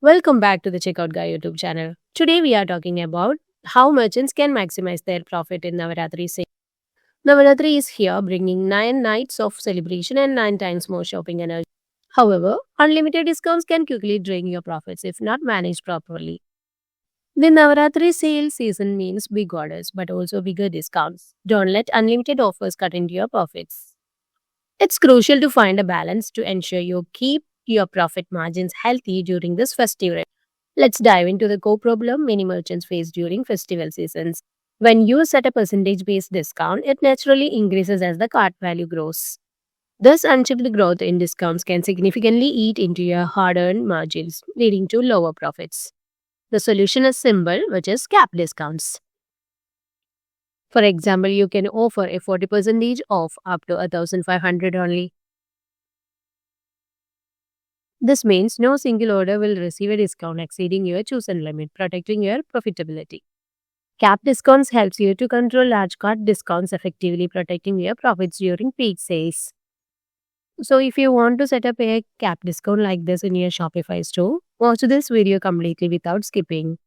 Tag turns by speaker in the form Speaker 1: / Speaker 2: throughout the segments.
Speaker 1: Welcome back to the Checkout Guy YouTube channel. Today we are talking about how merchants can maximize their profit in Navratri sale. Navratri is here bringing 9 nights of celebration and 9 times more shopping energy. However, unlimited discounts can quickly drain your profits if not managed properly. The Navratri sale season means big orders but also bigger discounts. Don't let unlimited offers cut into your profits. It's crucial to find a balance to ensure you keep your profit margins healthy during this festive. Let's dive into the core problem many merchants face during festival seasons. When you set a percentage based discount, it naturally increases as the cart value grows. This unchecked growth in discounts can significantly eat into your hard earned margins, leading to lower profits. The solution is simple, which is cap discounts. For example, you can offer a 40% off up to 1500 only. This means no single order will receive a discount exceeding your chosen limit, protecting your profitability. Cap discounts helps you to control large cart discounts effectively, protecting your profits during peak sales. So if you want to set up a cap discount like this in your Shopify store, watch this video completely without skipping.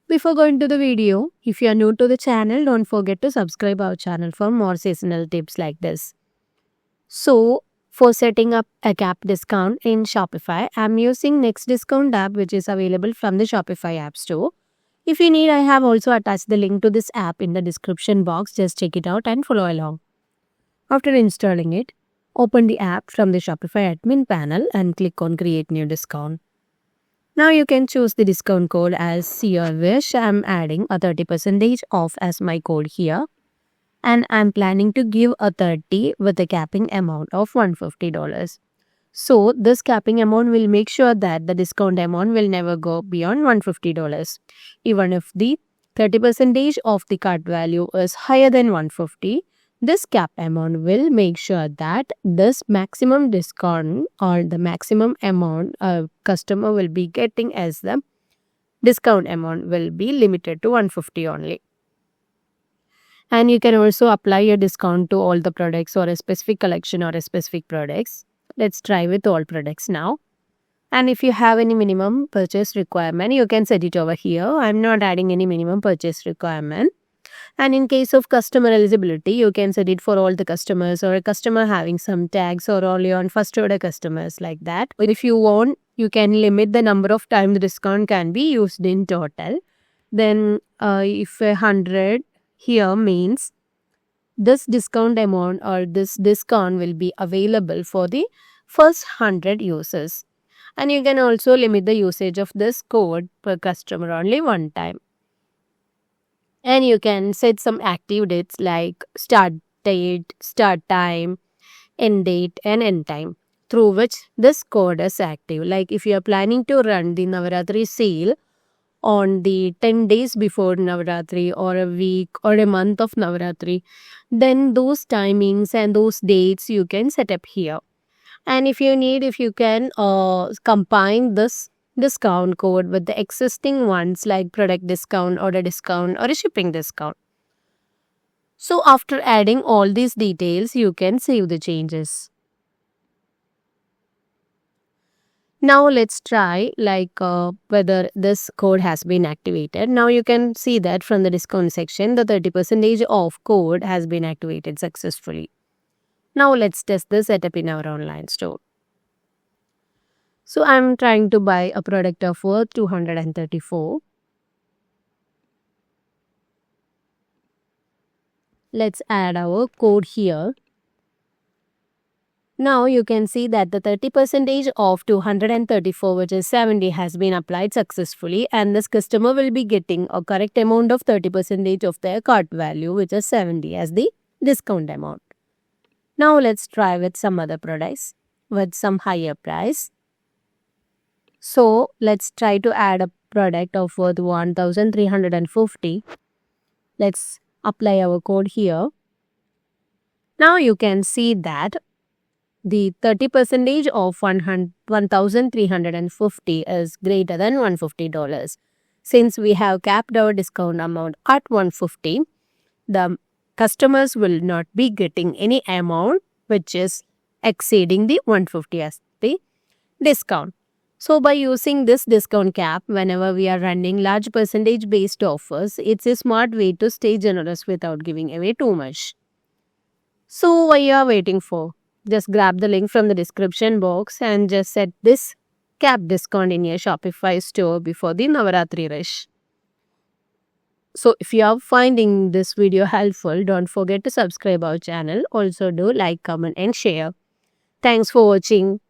Speaker 1: Before going to the video, if you are new to the channel, don't forget to subscribe our channel for more seasonal tips like this. So, for setting up a cap discount in Shopify, I'm using Next Discount app, which is available from the Shopify App Store. If you need, I have also attached the link to this app in the description box. Just check it out and follow along. After installing it, open the app from the Shopify admin panel and click on Create New Discount. Now you can choose the discount code as your wish. I'm adding a 30% off as my code here. And I'm planning to give a 30 with a capping amount of $150. So this capping amount will make sure that the discount amount will never go beyond $150. Even if the 30% of the cart value is higher than 150, this cap amount will make sure that this maximum discount or the maximum amount a customer will be getting as the discount amount will be limited to 150 only. And you can also apply your discount to all the products or a specific collection or a specific products. Let's try with all products now. And if you have any minimum purchase requirement, you can set it over here. I'm not adding any minimum purchase requirement. And in case of customer eligibility, you can set it for all the customers or a customer having some tags or only on first order customers like that. But if you want, you can limit the number of times the discount can be used in total. Then if 100 here means this discount amount or this discount will be available for the first 100 users. And you can also limit the usage of this code per customer only one time. And you can set some active dates like start date, start time, end date and end time through which this code is active. Like if you are planning to run the Navratri sale on the 10 days before Navratri or a week or a month of Navratri, then those timings and those dates you can set up here. And if you need, if you can combine this discount code with the existing ones like product discount or a shipping discount. So after adding all these details, you can save the changes. Now let's try whether this code has been activated. Now you can see that from the discount section, the 30% off code has been activated successfully. Now let's test the setup in our online store. So I'm trying to buy a product of worth 234. Let's add our code here. Now you can see that the 30% of 234, which is 70, has been applied successfully, and this customer will be getting a correct amount of 30% of their cart value, which is 70 as the discount amount. Now let's try with some other products with some higher price. So let's try to add a product of worth 1350. Let's apply our code here. Now you can see that the 30% of 1350 is greater than $150. Since we have capped our discount amount at 150, the customers will not be getting any amount which is exceeding the 150 as the discount. So by using this discount cap whenever we are running large percentage based offers, it's a smart way to stay generous without giving away too much. So what you are waiting for? Just grab the link from the description box and just set this cap discount in your Shopify store before the Navratri rush. So if you are finding this video helpful, don't forget to subscribe our channel. Also do like, comment and share. Thanks for watching.